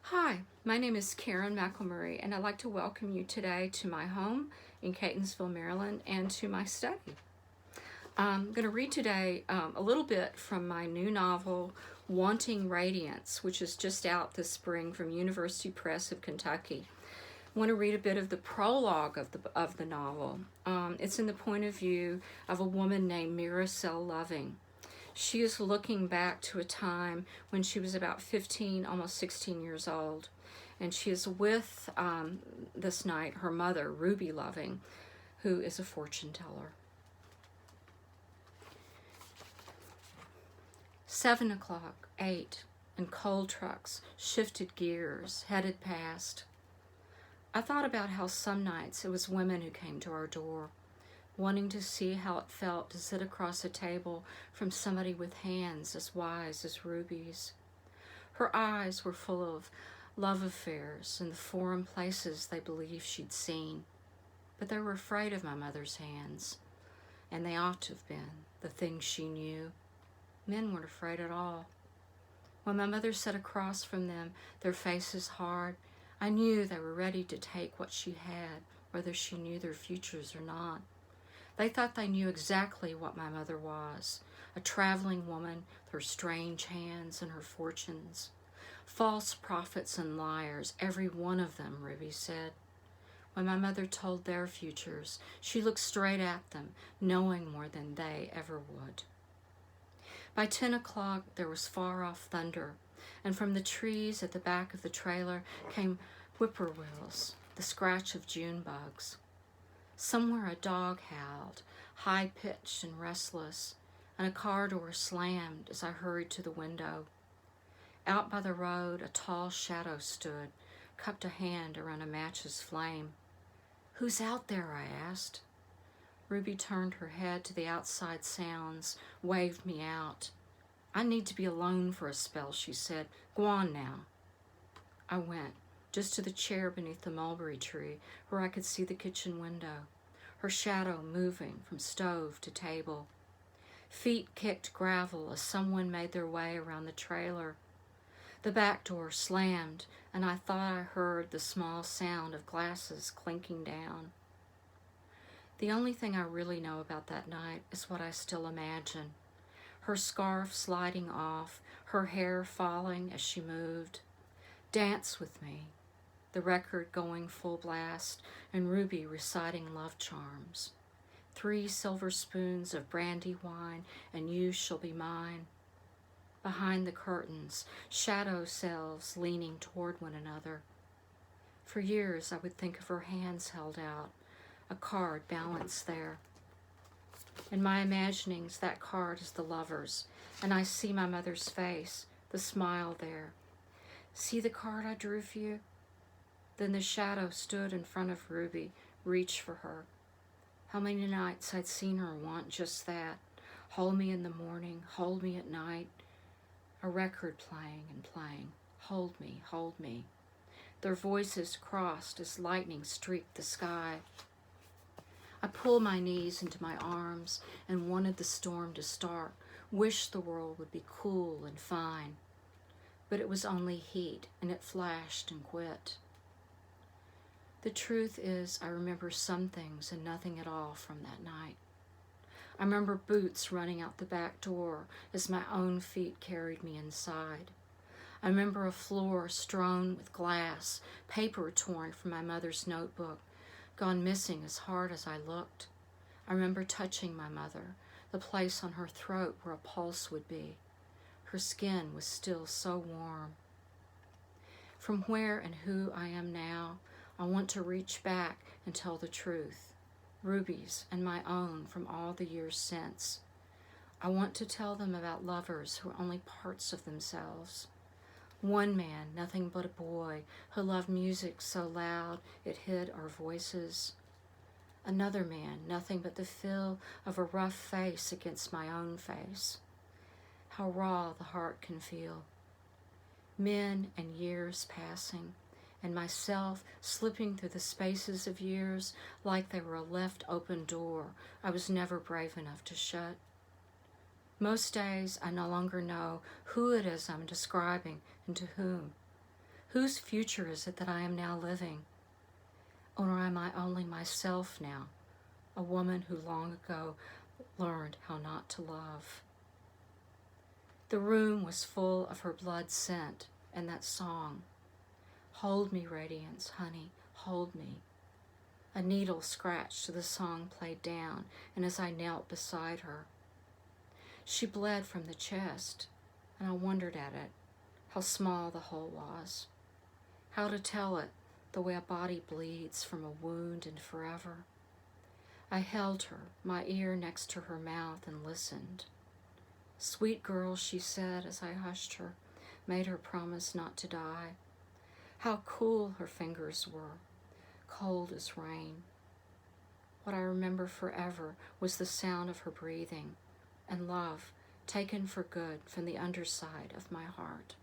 Hi, my name is Karen McElmurray, and I'd like to welcome you today to my home in Catonsville, Maryland, and to my study. I'm going to read today a little bit from my new novel, Wanting Radiance, which is just out this spring from University Press of Kentucky. I want to read a bit of the prologue of the novel. It's in the point of view of a woman named Miracelle Loving. She is looking back to a time when she was about 15, almost 16 years old. And she is with, this night, her mother, Ruby Loving, who is a fortune teller. 7 o'clock, 8, and coal trucks shifted gears, headed past. I thought about how some nights it was women who came to our door, wanting to see how it felt to sit across a table from somebody with hands as wise as Ruby's. Her eyes were full of love affairs and the foreign places they believed she'd seen, but they were afraid of my mother's hands, and they ought to have been, the things she knew. Men weren't afraid at all. When my mother sat across from them, their faces hard, I knew they were ready to take what she had, whether she knew their futures or not. They thought they knew exactly what my mother was, a traveling woman with her strange hands and her fortunes. False prophets and liars, every one of them, Ruby said. When my mother told their futures, she looked straight at them, knowing more than they ever would. By 10 o'clock, there was far-off thunder, and from the trees at the back of the trailer came whippoorwills, the scratch of June bugs. Somewhere a dog howled, high-pitched and restless, and a car door slammed as I hurried to the window. Out by the road, a tall shadow stood, cupped a hand around a match's flame. "Who's out there?" I asked. Ruby turned her head to the outside sounds, waved me out. "I need to be alone for a spell," she said. "Go on now." I went, just to the chair beneath the mulberry tree where I could see the kitchen window, her shadow moving from stove to table. Feet kicked gravel as someone made their way around the trailer. The back door slammed, and I thought I heard the small sound of glasses clinking down. The only thing I really know about that night is what I still imagine. Her scarf sliding off, her hair falling as she moved. "Dance with me," the record going full blast, and Ruby reciting love charms. 3 silver spoons of brandy wine, and you shall be mine. Behind the curtains, shadow selves leaning toward one another. For years I would think of her hands held out, a card balanced there. In my imaginings, that card is the lover's, and I see my mother's face, the smile there. "See the card I drew for you?" Then the shadow stood in front of Ruby, reached for her. How many nights I'd seen her want just that. Hold me in the morning, hold me at night. A record playing and playing. Hold me, hold me. Their voices crossed as lightning streaked the sky. I pulled my knees into my arms and wanted the storm to start, wished the world would be cool and fine. But it was only heat, and it flashed and quit. The truth is, I remember some things and nothing at all from that night. I remember boots running out the back door as my own feet carried me inside. I remember a floor strewn with glass, paper torn from my mother's notebook, gone missing as hard as I looked. I remember touching my mother, the place on her throat where a pulse would be. Her skin was still so warm. From where and who I am now, I want to reach back and tell the truth, Ruby's and my own from all the years since. I want to tell them about lovers who are only parts of themselves. One man, nothing but a boy, who loved music so loud it hid our voices. Another man, nothing but the feel of a rough face against my own face. How raw the heart can feel. Men and years passing, and myself slipping through the spaces of years like they were a left open door I was never brave enough to shut. Most days I no longer know who it is I'm describing and to whom. Whose future is it that I am now living? Or am I only myself now, a woman who long ago learned how not to love? The room was full of her blood scent and that song. Hold me, Radiance, honey, hold me. A needle scratched so the song played down, and as I knelt beside her, she bled from the chest, and I wondered at it, how small the hole was, how to tell it the way a body bleeds from a wound and forever. I held her, my ear next to her mouth, and listened. Sweet girl, she said as I hushed her, made her promise not to die. How cool her fingers were, cold as rain. What I remember forever was the sound of her breathing and love taken for good from the underside of my heart.